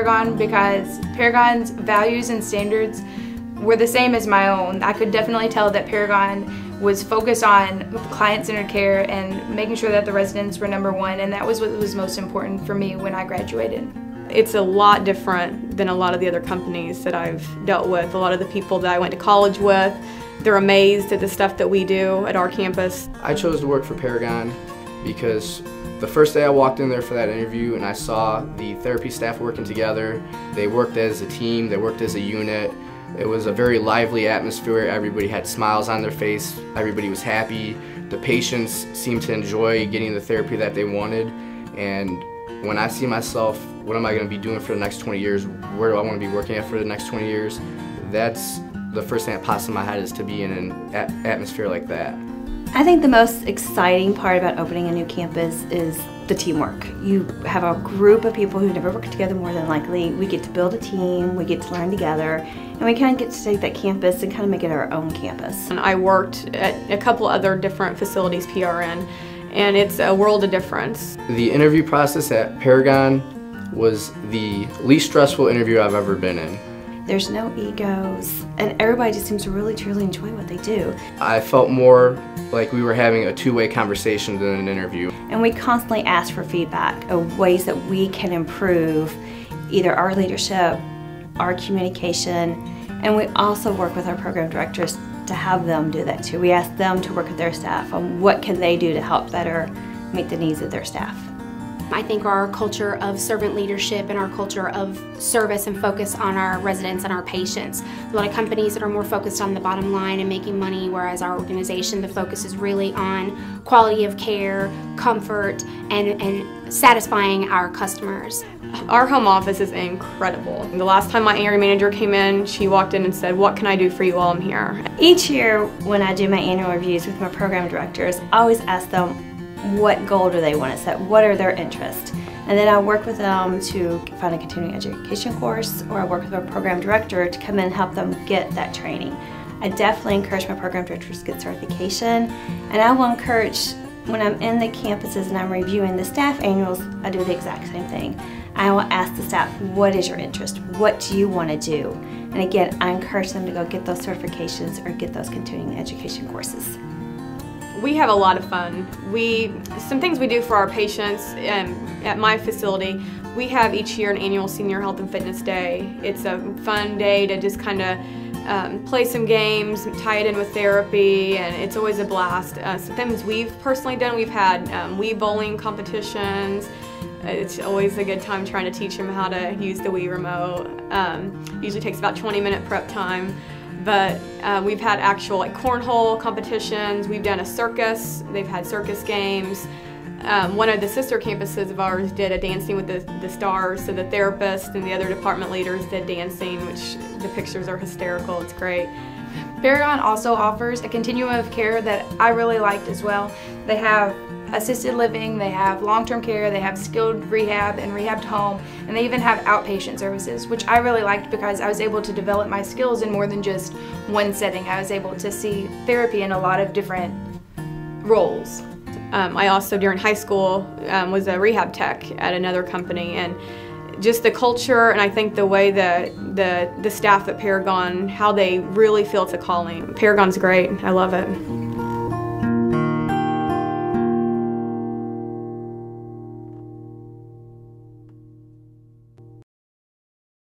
Paragon because Paragon's values and standards were the same as my own. I could definitely tell that Paragon was focused on client-centered care and making sure that the residents were number one, and that was what was most important for me when I graduated. It's a lot different than a lot of the other companies that I've dealt with. A lot of the people that I went to college with, they're amazed at the stuff that we do at our campus. I chose to work for Paragon because the first day I walked in there for that interview and I saw the therapy staff working together. They worked as a team, they worked as a unit. It was a very lively atmosphere. Everybody had smiles on their face, everybody was happy. The patients seemed to enjoy getting the therapy that they wanted. And when I see myself, what am I going to be doing for the next 20 years? Where do I want to be working at for the next 20 years? That's the first thing that pops in my head, is to be in an atmosphere like that. I think the most exciting part about opening a new campus is the teamwork. You have a group of people who never worked together more than likely. We get to build a team, we get to learn together, and we kind of get to take that campus and kind of make it our own campus. And I worked at a couple other different facilities, PRN, and it's a world of difference. The interview process at Paragon was the least stressful interview I've ever been in. There's no egos, and everybody just seems to really truly enjoy what they do. I felt more like we were having a two-way conversation than an interview. And we constantly ask for feedback of ways that we can improve either our leadership, our communication, and we also work with our program directors to have them do that too. We ask them to work with their staff on what can they do to help better meet the needs of their staff. I think our culture of servant leadership and our culture of service and focus on our residents and our patients. A lot of companies that are more focused on the bottom line and making money, whereas our organization, the focus is really on quality of care, comfort, and satisfying our customers. Our home office is incredible. The last time my area manager came in, she walked in and said, "What can I do for you while I'm here?" Each year when I do my annual reviews with my program directors, I always ask them, what goal do they want to set? What are their interests? And then I work with them to find a continuing education course, or I work with our program director to come in and help them get that training. I definitely encourage my program directors to get certification, and I will encourage, when I'm in the campuses and I'm reviewing the staff annuals, I do the exact same thing. I will ask the staff, what is your interest? What do you want to do? And again, I encourage them to go get those certifications or get those continuing education courses. We have a lot of fun. Some things we do for our patients at my facility, we have each year an annual Senior Health and Fitness Day. It's a fun day to just kind of play some games, tie it in with therapy, and it's always a blast. Some things we've personally done, we've had Wii bowling competitions. It's always a good time trying to teach them how to use the Wii remote. Usually takes about 20-minute prep time. But we've had actual cornhole competitions. We've done a circus. They've had circus games. One of the sister campuses of ours did a dancing with the stars. So the therapist and the other department leaders did dancing, which the pictures are hysterical. It's great. Paragon also offers a continuum of care that I really liked as well. They have assisted living, they have long-term care, they have skilled rehab and rehab to home, and they even have outpatient services, which I really liked because I was able to develop my skills in more than just one setting. I was able to see therapy in a lot of different roles. I also, during high school, was a rehab tech at another company, and just the culture, and I think the way that the staff at Paragon, how they really feel it's a calling. Paragon's great. I love it.